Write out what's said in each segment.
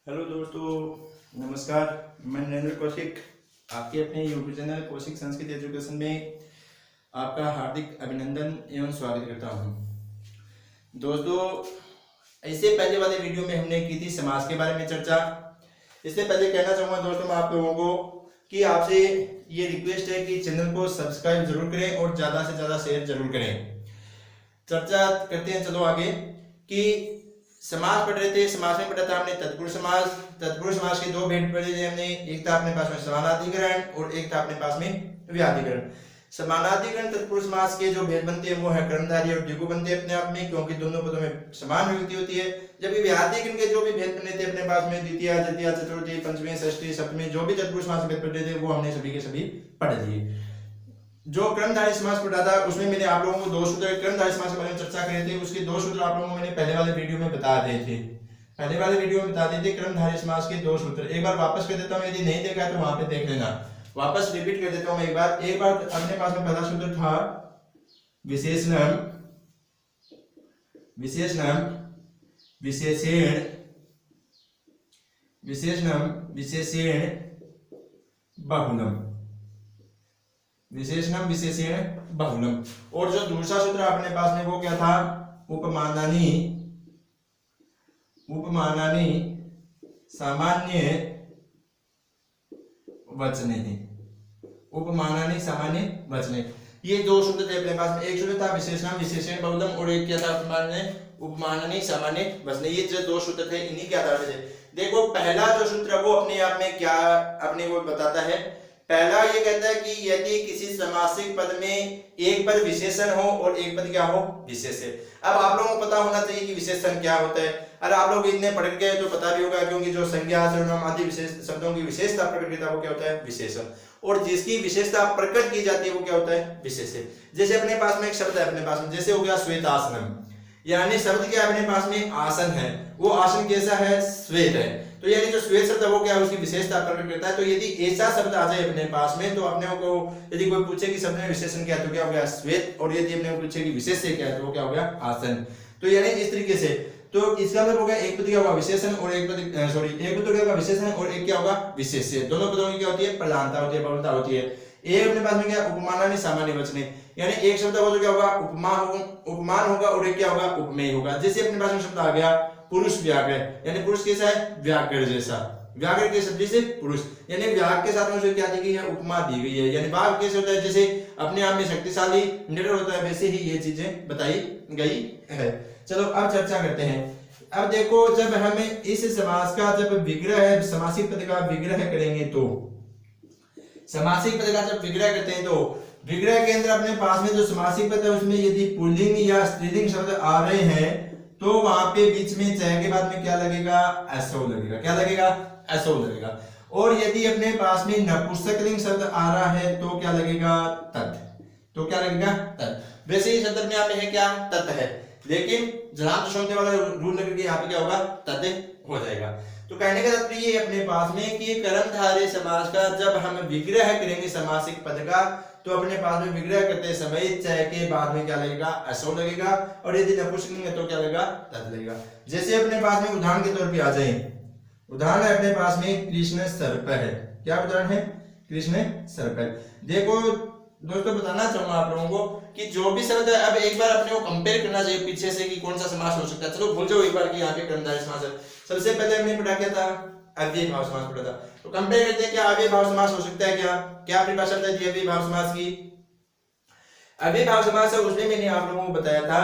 Hello दोस्तों, नमस्कार। मैं नरेंद्र कौशिक आपके अपने YouTube channel Kaushik Sanskrit education में आपका हार्दिक अभिनंदन एवं स्वागत करता हूं। दोस्तों, इससे पहले वाले वीडियो में हमने की थी समाज के बारे में चर्चा। इससे पहले कहना चाहूँगा दोस्तों मैं आप लोगों को कि आपसे ये रिक्वेस्ट है कि चैनल को सब्सक्राइब जरूर करें और ज़्यादा से ज़्यादा शेयर जरूर करें। चर्चा करते हैं, चलो आगे। कि समाज पढ़ रहे थे, समाज में पढ़ा था हमने तत्पुरुष समाज। तत्पुरुष समाज के दो भेद पढ़े थे हमने, एक था अपने पास में समानाधिकरण और एक था अपने पास में व्याधिकरण। समानाधिकरण तत्पुरुष समाज के जो भेद बनते हैं वो है कर्मधारय और द्विगु बनते हैं अपने आप में, क्योंकि दोनों पदों में समान विभक्ति होती है। जबकि व्याधिकरण के जो भी भेद बने थे अपने पास में द्वितीय, तृतीय, चतुर्थी, पंचमी, षष्ठी, सप्तमी, जो भी तत्पुरुष समाज के भेद पढ़े थे वो हमने सभी के सभी पढ़ लिए। जो कर्मधारय समास पढ़ा था उसमें मैंने आप लोगों को दो सूत्र कर्मधारय समास के बारे में चर्चा करे थे। उसके दो सूत्र आप लोगों को मैंने पहले वाले वीडियो में बता दिए थे। पहले वाले वीडियो में बता दिए थे कर्मधारय समास के दो सूत्र। एक बार वापस कर देता हूं, यदि नहीं देखा तो वहां पे देख लेना। वापस रिपीट कर देता हूं मैं एक बार अपने पास में पहला सूत्र था विशेषणम, विशेषणम, विशेषण, विशेषणम, विशेषण, बहुलम, विशेषणम, विशेषण, बहुलम। और जो दूसरा सूत्र अपने पास में वो क्या था? उपमानानि, उपमानानि सामान्य वचने, उपमानानि सामान्य वचने। ये दो सूत्र थे अपने पास में। एक सूत्र था विशेषणम, विशेषण, बहुलम और एक क्या था उपमानानि सामान्य वचने। ये जो दो सूत्र थे इन्हीं के आधार पे थे। देखो पहला जो सूत्र वो अपने आप में क्या अपने को बताता है। पहला ये कहता है कि यदि किसी समासिक पद में एक पद विशेषण हो और एक पद क्या हो? विशेष्य। अब आप लोगों को पता होना चाहिए कि विशेषण क्या होता है। अरे आप लोग इतने पढ़ गए तो पता भी होगा, क्योंकि जो संज्ञा, सर्वनाम आदि विशेष शब्दों की विशेषता प्रकट करता है वो क्या होता है? विशेषण। और जिसकी विशेषता प्रकट की जाती है वो क्या होता है? विशेष्य। जैसे अपने पास में एक शब्द है अपने पास में, जैसे हो गया श्वेतासनम, यानी शब्द क्या अपने पास में आसन है, वो आसन कैसा है? श्वेत है। तो यानी जो श्वेत शब्द है वो क्या है? उसकी विशेषता प्रकट करता है। तो यदि ऐसा शब्द आ जाए अपने पास में तो अपने को यदि कोई पूछे कि शब्द में विशेषण क्या है तो क्या हो गया? श्वेत। और यदि अपने को पूछे कि विशेष्य क्या है तो वो क्या हो गया? आसन। तो यानी इस तरीके से तो इसका मतलब हो गया एक पद क्या होगा? विशेषण और एक पद एक पद क्या होगा? विशेषण और एक क्या होगा? विशेष्य। दोनों पदों की क्या होती है? प्रधानता होती है, बहुलता होती है। एक अपने पास में क्या? उपमानानि सामान्य वचने, यानी एक शब्द हो तो क्या होगा? उपमान होगा और एक क्या होगा? उपमेय होगा। जैसे अपने पास में शब्द आ गया पुरुष व्याघ्र, यानी पुरुष कैसा है? व्याघ्र जैसा। व्याघ्र के शब्द से पुरुष, यानी व्याघ्र के साथ में उसे क्या दी गई है? उपमा दी गई है। यानी बाघ कैसे होता है? जैसे अपने आप में शक्तिशाली, निडर होता है, वैसे ही ये चीजें बताई गई है। चलो अब चर्चा करते हैं। अब देखो, जब हमें इस समास का जब विग्रह, समासिक पद का विग्रह करेंगे तो समासिक पद का जब विग्रह करते हैं तो विग्रह के अंदर अपने पास में जो समासिक पद है उसमें यदि पुल्लिंग या स्त्रीलिंग शब्द आ रहे हैं तो वहां पे बीच में चय के बाद में क्या लगेगा? असो लगेगा। क्या लगेगा? असो लगेगा। और यदि अपने पास में नपुंसकलिंग शब्द आ रहा है तो क्या लगेगा? तत्। तो क्या लगेगा? तत्। वैसे ही शब्द में यहाँ पे है क्या? तत् है, लेकिन जहां छोड़ने वाला रूल लगे यहाँ पे क्या होगा? तत् हो जाएगा। तो कहने का तात्पर्य ये अपने पास में कि कर्मधारय समास का जब हम विग्रह करेंगे समासिक पद का तो अपने पास में विग्रह करते समय चय के बाद में क्या लगेगा? असो लगेगा। और यदि नपुंसकलिंग है तो क्या लगेगा? तत् लगेगा। जैसे अपने पास में उदाहरण के तौर पे आ जाए, उदाहरण है अपने पास में कृष्ण सर्प है। क्या उदाहरण है? कृष्ण सर्प। देखो दोस्तों, बताना चाहूंगा आप लोगों को कि जो भी शब्द है, अब एक बार अपने को कंपेयर करना चाहिए पीछे से कि कौन सा समास हो सकता है। चलो भूल जाओ एक बार कि यहाँ पे कर्मधारय समास है। सबसे पहले हमने पढ़ा क्या था? अव्ययी भाव समास पढ़ा था। तो कंपेयर करते हैं क्या अव्ययी भाव समास हो सकता है क्या? क्या अपनी भाषा में अव्ययी भाव समास की? अव्ययी भाव समास है उसमें मैंने आप लोगों को बताया था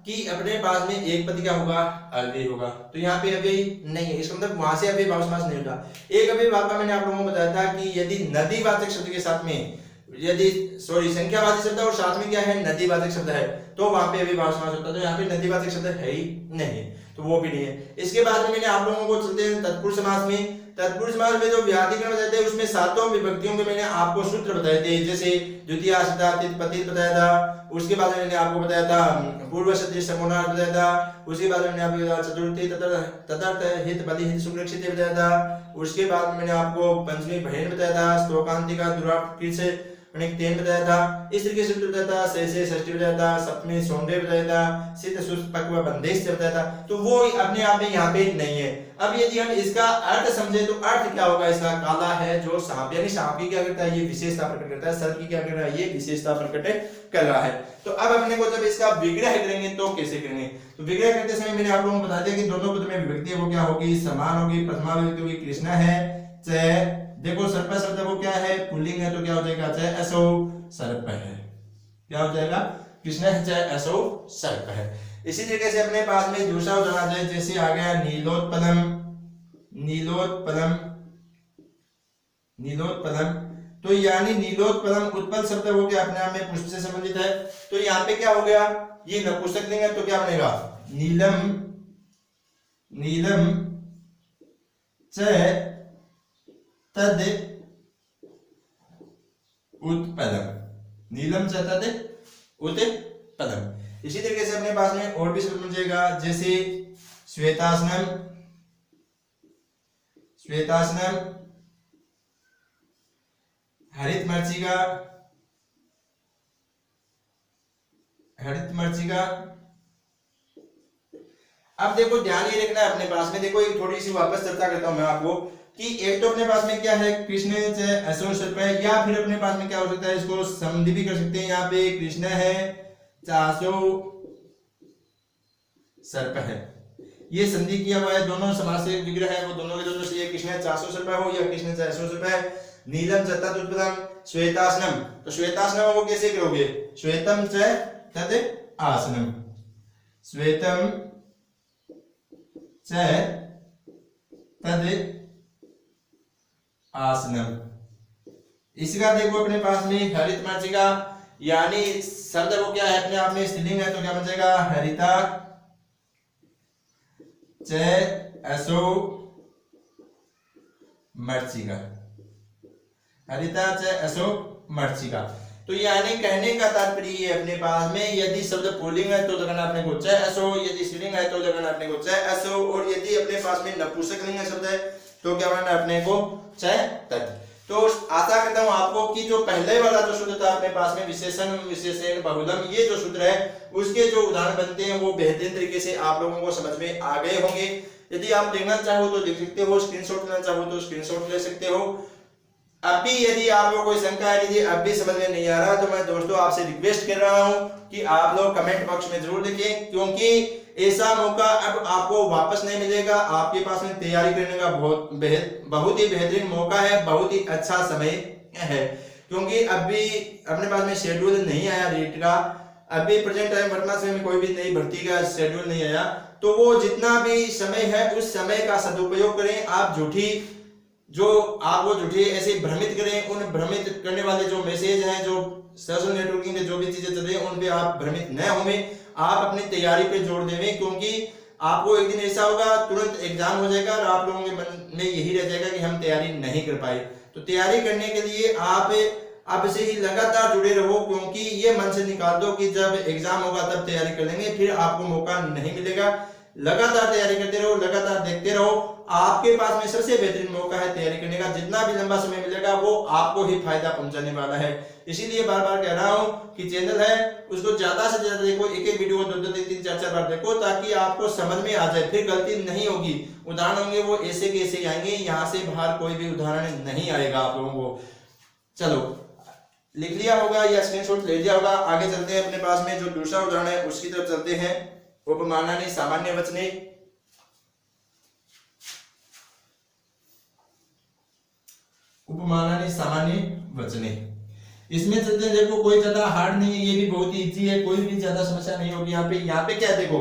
कि अपने पास में एक पद क्या होगा? अव्ययी होगा। तो यहाँ पे अव्ययी नहीं है, इसका मतलब वहां से अव्ययी भाव समास नहीं होगा। एक अव्ययी भाव का मैंने आप लोगों को बताया था कि यदि नदीवाचक शब्द के साथ में संख्यावाचक शब्द और साथ में क्या है? नदीवाचक शब्द है तो वहां पे अव्ययी भाव समास होता है। तो यहाँ पे नदीवाचक शब्द है ही नहीं, तो वो भी नहीं है। इसके बाद में मैंने आप लोगों को चलते हैं तत्पुरुष समास में। तत्पुरुष समास में जो व्याधिकरण बताते हैं उसमें सातों विभक्तियों के मैंने आपको सूत्र बताए थे। जैसे द्वितीय पतित बताया था, उसके बाद में मैंने आपको बताया था पूर्व सदृश समानार्थ बताया था, उसके बाद में मैंने आपको बताया चतुर्थी तदर्थ हित बलि हित सुरक्षित बताया था, उसके बाद में मैंने आपको पंचमी भयन बताया था, श्लोकांतिका दुराकृत मैंने 3 बताया था। इस तरीके से बताया था, से षष्ठी बताया था, सप्तमी सौंदर्य बताया था, सिद्ध सुस्त पक्व बंदेश से बताया था। तो वो अपने आप में यहाँ पे नहीं है। अब यदि हम इसका अर्थ समझे तो अर्थ क्या होगा इसका, काला है जो सांप, यानी सांप की क्या करता है, ये विशेषता प्रकट करता है, सर्प की क्या कर रहा है, ये विशेषता प्रकट कर रहा है। तो अब अपने को जब इसका विग्रह करेंगे तो कैसे करेंगे, तो विग्रह करते समय मैंने आप लोगों को बता दिया कि दोनों पद में विभक्ति है वो क्या होगी, समान होगी। प्रथमा विभक्ति होगी कृष्ण है, च देखो सर्प शब्द वो क्या है, पुल्लिंग है, तो क्या हो जाएगा, च असौ सर्प है, क्या हो जाएगा, कृष्ण है च असौ सर्प है। इसी तरीके से अपने पास में दूसरा उदाहरण आ जाए, जैसे आ गया नीलोत्पलम, नीलोत्पलम, नीलोत्पलम, तो यानी नीलोत्पलम उत्पल शब्द वो क्या अपने आप में पुष्प से संबंधित है। तो यहाँ पे क्या हो गया, ये नपुंसक लिंग है, तो क्या बनेगा, नीलम, नीलम च तद उत्पलम, नीलम च तद उत्पलम। इसी तरीके से अपने पास में और भी शब्द मिल जाएगा, जैसे श्वेतासनम, श्वेतासनम, हरित मर्चिका, हरित मर्चिका। अब देखो ध्यान ये रखना है अपने पास में, देखो एक थोड़ी सी वापस चर्चा करता हूं मैं आपको कि एक तो अपने पास में क्या है, कृष्ण असो सर्प है, या फिर अपने पास में क्या हो सकता है, इसको संधि भी कर सकते हैं। यहाँ पे कृष्ण है चासो सर्प है, ये संधि किया हुआ है, दोनों समास से विग्रह है, वो दोनों के दोनों से, ये कृष्ण चासो सर्प हो या कृष्ण असो सर्प है। नीलम च तद उत्पलम, श्वेतासनम, तो श्वेतासनम वो कैसे करोगे, श्वेतम च तद आसनम, श्वेतम च तद आसनम। इसका देखो अपने पास में हरित मर्चिका, यानी शब्द वो क्या है अपने आप में स्त्रीलिंग है, तो क्या बन जाएगा, हरिता च असो मर्चिका, हरिता च असो मर्चिका। तो यानी कहने का तात्पर्य ये अपने पास में, यदि शब्द पुल्लिंग है तो लगाना अपने को च असो, यदि स्त्रीलिंग है तो लगाना अपने को च असो, और यदि अपने पास में नपुंसक लिंग शब्द है तो क्या बनाना अपने को च तद। तो आशा करता हूं आपको कि जो पहले वाला जो सूत्र था अपने पास में विशेषण विशेषण बहुलम, ये जो सूत्र है उसके जो उदाहरण बनते हैं वो बेहतरीन तरीके से आप लोगों को समझ में आ गए होंगे। यदि आप देखना चाहो तो देख सकते हो, स्क्रीनशॉट लेना चाहो तो स्क्रीनशॉट ले सकते हो। अब भी यदि आप लोगों को कोई शंका है, यदि अब भी समझ में नहीं आ रहा, तो मैं दोस्तों आपसे रिक्वेस्ट कर रहा हूं कि आप लोग कमेंट बॉक्स में जरूर लिखें, क्योंकि ऐसा मौका अब आपको वापस नहीं मिलेगा। आपके पास में तैयारी करने का बहुत ही बेहतरीन मौका है, बहुत ही अच्छा समय है, क्योंकि अभी अपने पास में शेड्यूल नहीं आया रीट का, अभी प्रेजेंट टाइम वर्तमान समय में कोई भी नई भर्ती का शेड्यूल नहीं आया। तो वो जितना भी समय है उस समय का सदुपयोग करें। आप झूठी ऐसे भ्रमित करें, उन भ्रमित करने वाले जो मैसेज हैं, जो सोशल नेटवर्किंग के जो भी चीजें चल रही हैं उन पे आप भ्रमित न होवें, आप अपनी तैयारी पे जोर देवें, क्योंकि आपको एक दिन ऐसा होगा तुरंत एग्जाम हो जाएगा और आप लोगों के मन में यही रह जाएगा कि हम तैयारी नहीं कर पाए। तो तैयारी करने के लिए आप अब से ही लगातार जुड़े रहो, क्योंकि ये मन से निकाल दो कि जब एग्जाम होगा तब तैयारी कर लेंगे, फिर आपको मौका नहीं मिलेगा। लगातार तैयारी करते रहो, लगातार देखते रहो, आपके पास में सबसे बेहतरीन मौका है तैयारी करने का। जितना भी लंबा समय मिलेगा वो आपको ही फायदा पहुंचाने वाला है। इसीलिए बार बार कह रहा हूं कि चैनल है उसको ज्यादा से ज्यादा देखो, एक एक वीडियो 2-2 3-3 4-4 बार देखो, ताकि आपको समझ में आ जाए, फिर गलती नहीं होगी। उदाहरण होंगे वो ऐसे के ऐसे आएंगे, यहाँ से बाहर कोई भी उदाहरण नहीं आएगा आप लोगों को। चलो लिख लिया होगा या स्क्रीनशॉट ले लिया होगा, आगे चलते हैं। अपने पास में जो दूसरा उदाहरण है उसकी तरफ चलते हैं। उपमानानि सामान्य वचने, उपमानानि सामान्य वचने, इसमें चलते हैं। देखो कोई ज्यादा हार्ड नहीं है, ये भी बहुत ही इजी है, कोई भी ज्यादा समस्या नहीं होगी। यहाँ पे क्या देखो,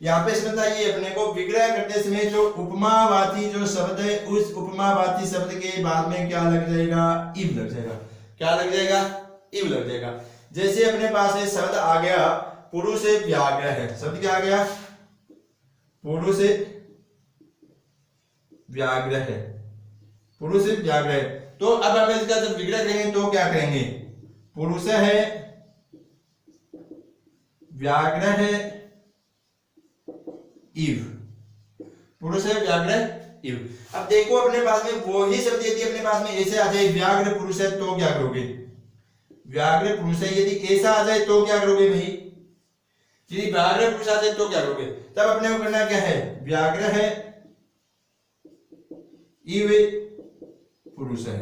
यहाँ पे समझना ये अपने को विग्रह करते समय जो उपमावाची जो शब्द है, उस उपमावाची शब्द के बाद में क्या लग जाएगा, इव लग जाएगा। क्या लग जाएगा, इव लग जाएगा। जैसे अपने पास ये शब्द आ गया पुरुष व्याघ्र है, शब्द क्या आ गया, पुरुष व्याघ्र है, पुरुष व्याघ्र है। तो अब हम इसका जब विग्रह करेंगे तो क्या करेंगे, पुरुष है व्याघ्र है इव, पुरुष है व्याघ्र इव। अब देखो अपने पास में वही शब्द यदि अपने पास में ऐसे आ जाए व्याघ्र पुरुष है, तो क्या करोगे, व्याघ्र पुरुष है, यदि ऐसा आ जाए तो क्या करोगे भाई, यदि व्याघ्र पुरुष आ जाए तो क्या करोगे, तब अपने को करना क्या है, व्याघ्र है इव पुरुष है,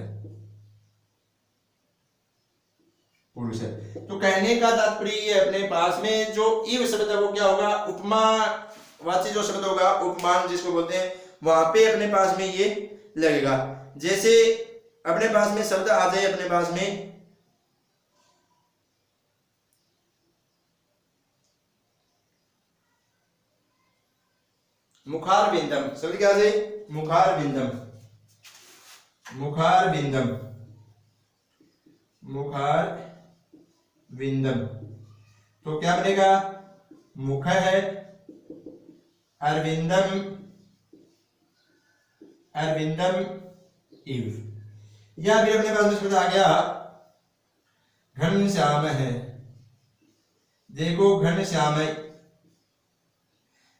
पुरुष है। तो कहने का तात्पर्य ये अपने पास में जो इव शब्द है वो क्या होगा, उपमावाची जो शब्द होगा, उपमान जिसको बोलते हैं, वहां पे अपने पास में ये लगेगा। जैसे अपने पास में शब्द आ जाए अपने पास में मुखार बिंदम, शब्द क्या है, मुखार बिंदम, मुखार बिंदम, मुखार बिंदम, तो क्या बनेगा, मुख है अरविंदम, अरविंदम इव। या फिर अपने पास में शब्द आ गया घनश्याम है, देखो घनश्याम,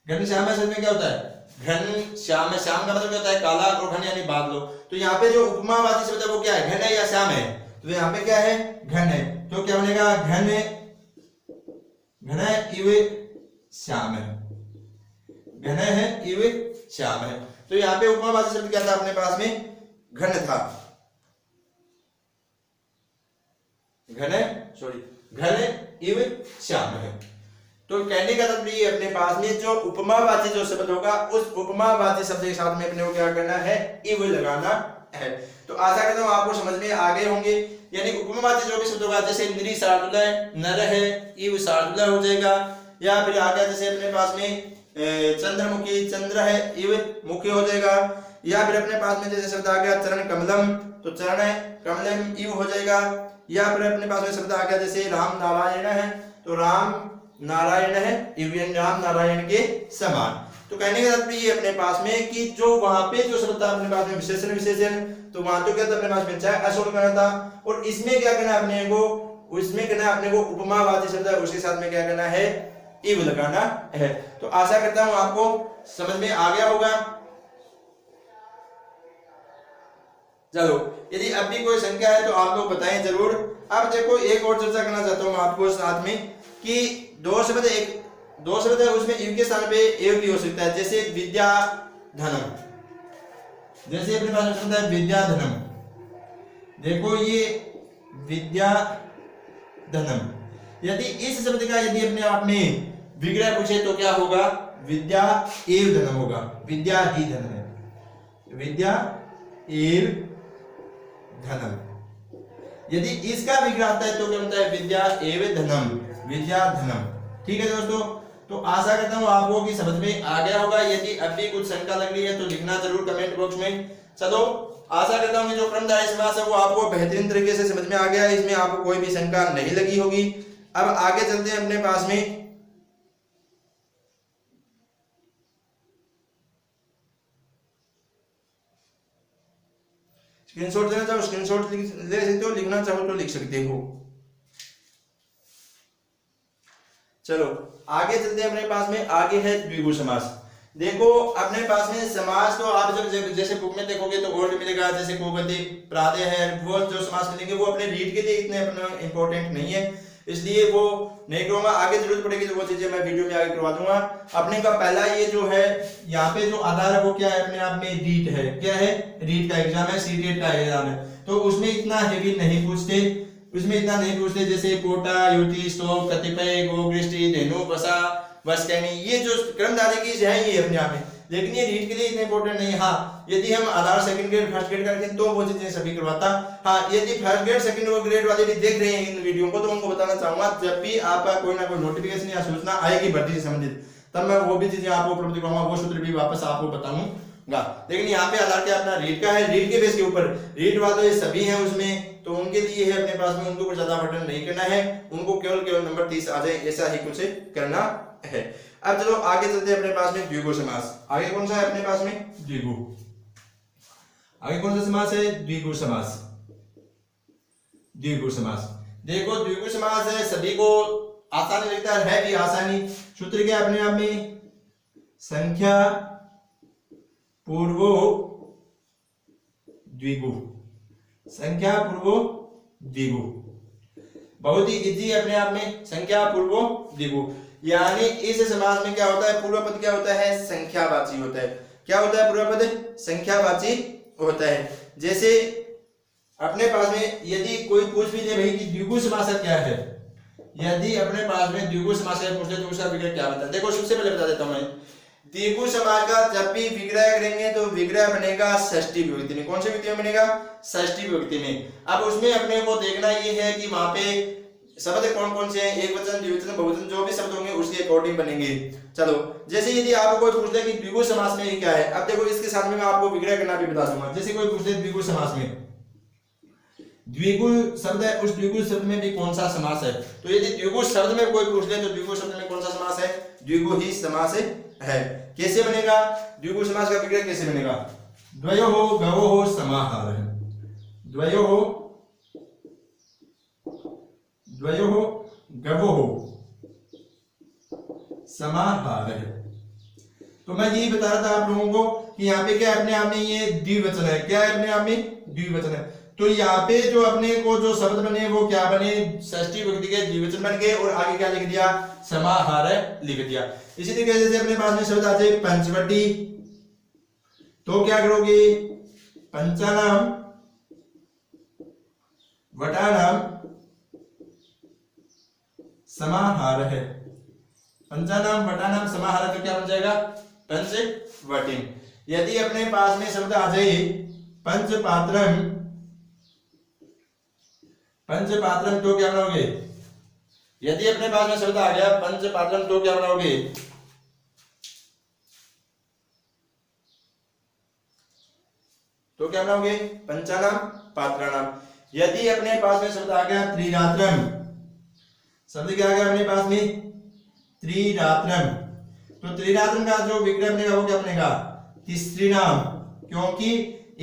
घनश्याम शब्द में क्या होता है, घन श्याम, श्याम का मतलब क्या होता है, काला, और घन यानी बादलों। तो यहाँ पे जो उपमावाची शब्द है वो क्या है, घन है या श्याम है, तो यहाँ पे क्या है, घन है, तो क्या बनेगा, घन, घन इव श्याम है, घन है इव श्याम है। तो यहाँ पे उपमावाची शब्द क्या था अपने पास में, घन था, घन, सॉरी, घन इव श्याम है। तो कहने का तात्पर्य अपने पास में जो उपमावाची जो शब्द होगा उस उपमावाची शब्द के साथ में अपने को क्या करना है, इव लगाना है। तो आशा करता हूं आपको समझ में आ गए होंगे। यानी उपमावाची जो भी शब्द होगा, जैसे नरी शार्दुला नर है, इव शार्दुला हो जाएगा। या फिर आ गया जैसे अपने पास में चंद्रमुखी, चंद्र है इव मुखी हो जाएगा। या फिर अपने पास में जैसे शब्द आ गया चरण कमलम, तो चरण है कमलम इव हो जाएगा। या फिर अपने पास में शब्द आ गया जैसे राम नारायण है, तो राम नारायण है इव राम नारायण के समान। तो कहने का तात्पर्य ये अपने पास में कि जो वहां पे जो शब्द था अपने पास में विशेषण, विशेषण, तो वहां तो क्या था अपने पास में चाहे असुर करना था, और इसमें क्या करना अपने को, उसमें करना अपने को उपमावाची शब्द है उसके साथ में क्या करना है, इव लगाना है। तो आशा करता हूं आपको समझ में आ गया होगा। चलो, यदि अब भी कोई शंका है तो आप लोग बताएं जरूर। अब देखो एक और चर्चा करना चाहता हूं आपको साथ में कि दो शब्द है, उसमें इव के स्थान पे एव भी हो सकता है। जैसे विद्या धनम, जैसे अपने पास शब्द है विद्या धनम, देखो ये विद्या धनम, यदि इस शब्द का यदि अपने आप में विग्रह पूछे तो क्या होगा, विद्या एव धनम होगा, विद्या ही धन है, विद्या एव धनम। यदि इसका विग्रह आता है तो क्या बनता है, विद्या एव धनम, विद्या धनम। ठीक है दोस्तों, तो आशा करता हूं आपको कि समझ में आ गया होगा। यदि अब भी कुछ शंका लग रही है तो लिखना जरूर कमेंट बॉक्स में। चलो, आशा करता हूं कि जो क्रमधारय समास है वो आपको बेहतरीन तरीके से समझ में आ गया है, इसमें आपको कोई भी शंका नहीं लगी होगी। अब आगे चलते हैं अपने पास में। स्क्रीनशॉट लेना चाहो स्क्रीनशॉट ले सकते हो, लिखना चाहो तो लिख सकते हो। चलो आगे चलते हैं अपने पास में। आगे है द्विगु समास। देखो अपने पास में समास तो आप जब जैसे बुक में देखोगे तो और भी मिलेगा, जैसे कोगति प्रादय है, वो जो समास मिलेंगे वो अपने रीड के लिए इतने अपना इंपॉर्टेंट नहीं है, इसलिए वो नहीं करूंगा। आगे जरूरत पड़ेगी तो वो चीजें मैं वीडियो में आगे करवा दूंगा। अपने का पहला ये जो है यहाँ पे जो आधार है वो क्या है, अपने आप में रीट है। क्या है, रीट का एग्जाम है, सीटेट का एग्जाम है, तो उसमें इतना हेवी नहीं पूछते, उसमें इतना नहीं पूछते। जैसे कोटा, युति, स्तोक, कतिपय, गोगृष्टि, धेनु, बसा, वस्कैनी, ये जो क्रमधारय की है ये अपने आप में, लेकिन ये रीड के लिए इतने इंपॉर्टेंट नहीं है। हाँ, यदि हम आधार सेकंड ग्रेड फर्स्ट ग्रेड करते हैं तो वो चीजें सभी करवाता। हाँ, यदि फर्स्ट ग्रेड सेकंड ग्रेड वाले भी देख रहे हैं इन वीडियो को तो उनको बताना चाहूंगा, जब भी आपका कोई ना कोई नोटिफिकेशन या सूचना आएगी भर्ती से संबंधित, तब मैं वो भी चीजें आपको उपलब्ध कराऊंगा, वो सूत्र भी वापस आपको बताऊंगा। लेकिन यहाँ पे आधार क्या अपना रीड का है, रीड के बेस के ऊपर रीड वाले सभी हैं उसमें, तो उनके लिए है अपने पास में, उनको कुछ ज्यादा बटन नहीं करना है, उनको केवल नंबर 30 आ जाए ऐसा ही कुछ करना है। अब चलो आगे चलते हैं अपने पास में द्विगु समास। आगे कौन सा है अपने पास में, द्विगु। आगे कौन सा समास है, द्विगु समास। द्विगु समास, देखो द्विगु समास है, सभी को आसानी लगता है भी आसानी। सूत्र क्या अपने आप में, संख्या पूर्वो द्विगु, संख्या पूर्वो द्विगु। बहुत ही इजी अपने आप में, संख्या पूर्वो द्विगु। यानी इस समास में क्या होता है, पूर्व पद क्या होता है, संख्यावाची होता है। क्या होता है पूर्व पद, संख्यावाची होता है। जैसे अपने पास में यदि कोई पूछ भी ले भाई कि द्विगु समास क्या है, यदि अपने पास में द्विगु समास पूछ ले तो उसका विग्रह क्या बनता है। देखो सबसे पहले बता देता हूं मैं, द्विगु समास का जब भी विग्रह करेंगे तो विग्रह बनेगा षष्ठी विभक्ति में। कौन सी विभक्ति में बनेगा, षष्ठी विभक्ति में। अब उसमें अपने को देखना ये है कि वहां पे शब्द कौन कौन से हैं, एक वचन, द्विवचन, बहुवचन, जो भी शब्द होंगे उसके अकॉर्डिंग बनेंगे। चलो जैसे यदि आपको कोई पूछ ले कि द्विगु समास में क्या है, अब देखो इसके साथ में मैं आपको विग्रह करना भी बता दूंगा। जैसे कोई पूछ ले द्विगु समास में, द्विगु शब्द है, उस द्विगु शब्द में भी कौन सा समास है। तो यदि द्विगु शब्द में कोई पूछ ले तो द्विगु शब्द में कौन सा समास है, द्विगु ही समास है। कैसे बनेगा द्विगु समास का विग्रह, कैसे बनेगा, द्वयोः गवोः समाहारः, द्वयोः गवोः समाहारः। तो मैं यही बता रहा था आप लोगों को कि यहाँ पे क्या अपने आप में ये द्विवचन है, क्या है अपने आप में द्विवचन है। तो यहाँ पे जो अपने को जो शब्द बने वो क्या बने, षष्ठी विभक्ति के द्विवचन बन गए और आगे क्या लिख दिया, समाहार लिख दिया। इसी तरीके से अपने पास में शब्द आ जाए पंचवटी, तो क्या करोगे, पंचानाम वटानाम समाहार है, पंचानाम वटानाम समाहार तो क्या बन जाएगा, पंचवटी। यदि अपने पास में शब्द आ जाए पंचपात्रम, पंचपात्रम तो क्या बनाओगे, यदि अपने पास में शब्द आ गया पंचपात्रम तो क्या बनाओगे, तो क्या बनाओगे, पंचानाम पात्राणाम। यदि अपने पास में शब्द आ गया त्रिरात्रम, शब्द क्या आ गया अपने पास में त्रिरात्रम, तो त्रिरात्रम का जो विग्रह बनेगा वो क्या बनेगा, तिसृणाम, क्योंकि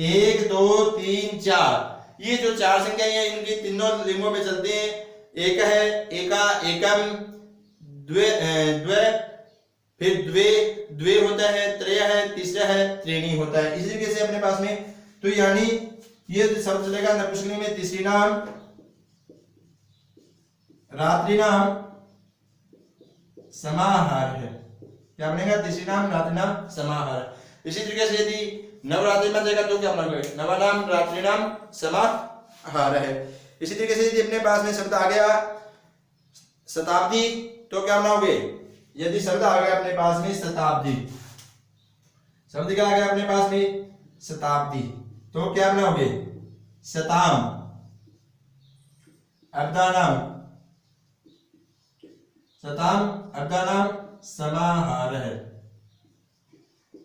1 2 3 4 ये जो चार संख्या है इनकी तीनों लिंगों में चलते हैं। एक है एका, एकम, द्वे द्वे, फिर द्वे द्वे होता है, त्रय है, तीसरा है त्रीणी होता है। इसी तरीके से अपने पास में तो यानी ये शब्द चलेगा नपुंसकलिंग में तिसृणाम, रात्रिनाम समाहार है, क्या बनेगा, तिसृणाम रात्रिनाम समाहार। इसी तरीके से यदि नवरात्रि में जाएगा तो क्या बनाओगे, नवानाम रात्रिनाम समाहार है। इसी तरीके से यदि अपने पास में शब्द आ गया शताब्दी तो क्या बनाओगे, यदि शब्द आ गया अपने पास में शताब्दी, शब्द क्या आ गया अपने पास में शताब्दी, तो क्या बनाओगे, शताम, अर्धानाम, शताम अर्धानाम समाहार है,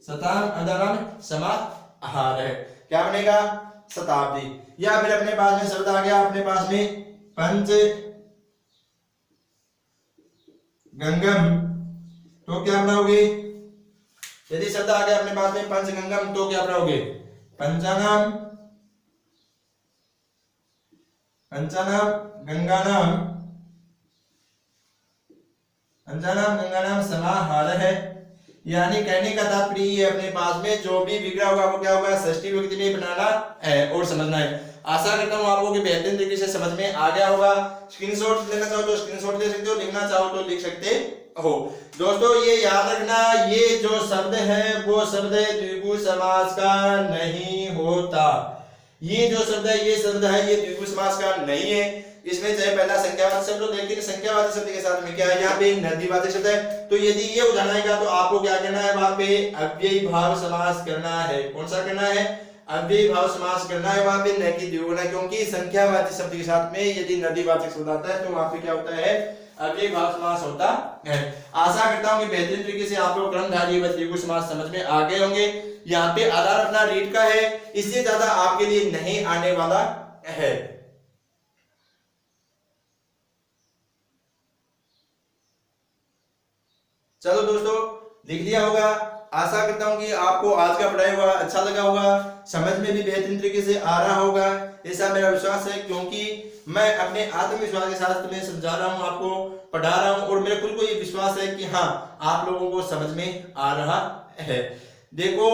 शताम अर्धानाम समाहार है, क्या बनेगा, शताब्दी। या फिर अपने पास में शब्द आ गया अपने पास में पंच गंगम, तो क्या बनाओगे, यदि शब्द आ गया अपने पास में पंच गंगम तो क्या बनाओगे, पंचानाम, पंचानाम गंगानाम, पंचानाम गंगानाम समाहार है। यानी कहने का तात्पर्य ये अपने पास में जो भी विग्रह होगा वो क्या होगा, षष्ठी विभक्ति में बनाना है और समझना है। आशा करता हूँ आपको कि बेहतरीन तरीके से समझ में आ गया होगा। स्क्रीनशॉट लेना चाहो तो स्क्रीनशॉट ले सकते हो, लिखना चाहो तो लिख सकते हो। दोस्तों ये याद रखना, ये जो शब्द है वो शब्द द्विगु समास का नहीं होता। ये जो शब्द है ये शब्द है ये द्विगु समास का नहीं है। इसमें चाहे पहला संख्यावाचक शब्द हो, लेकिन संख्यावाचक शब्द के साथ में क्या है, यहाँ पे नर्दीवाचक शब्द है। तो यदि ये हो जाएगा तो आपको क्या करना है, वहां पे अव्ययी भाव समास करना है। कौन सा करना है, अव्ययी भाव समास करना है वहां पे, न कि द्विगुना, क्योंकि संख्यावाचक शब्द के साथ में यदि नर्दीवाचक शब्द आता है तो वहां पे क्या होता है, अव्ययी भाव समास होता है। आशा करता हूँ कि बेहतरीन तरीके से आप लोग क्रमधारय व द्विगु समास समझ में आ गए होंगे। यहाँ पे आधार अपना रीड का है, इससे ज्यादा आपके लिए नहीं आने वाला है। चलो दोस्तों लिख लिया होगा। आशा करता हूं कि आपको आज का पढ़ाया हुआ अच्छा लगा होगा, समझ में भी बेहतरीन तरीके से आ रहा होगा, ऐसा मेरा विश्वास है। क्योंकि मैं अपने आत्मविश्वास के साथ तुम्हें समझा रहा हूं, आपको पढ़ा रहा हूं और मेरे खुद को ये विश्वास है कि हाँ आप लोगों को समझ में आ रहा है। देखो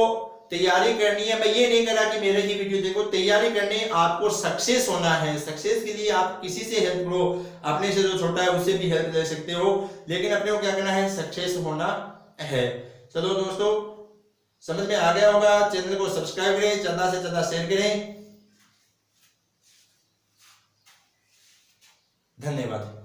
तैयारी करनी है। मैं ये नहीं कह रहा कि मेरे ही वीडियो देखो, तैयारी करनी है, आपको सक्सेस होना है। सक्सेस के लिए आप किसी से हेल्प लो, अपने से जो छोटा है उससे भी हेल्प ले सकते हो, लेकिन अपने को क्या करना है, सक्सेस होना है। चलो दोस्तों, समझ में आ गया होगा। चैनल को सब्सक्राइब करें, ज्यादा से ज्यादा शेयर करें। धन्यवाद।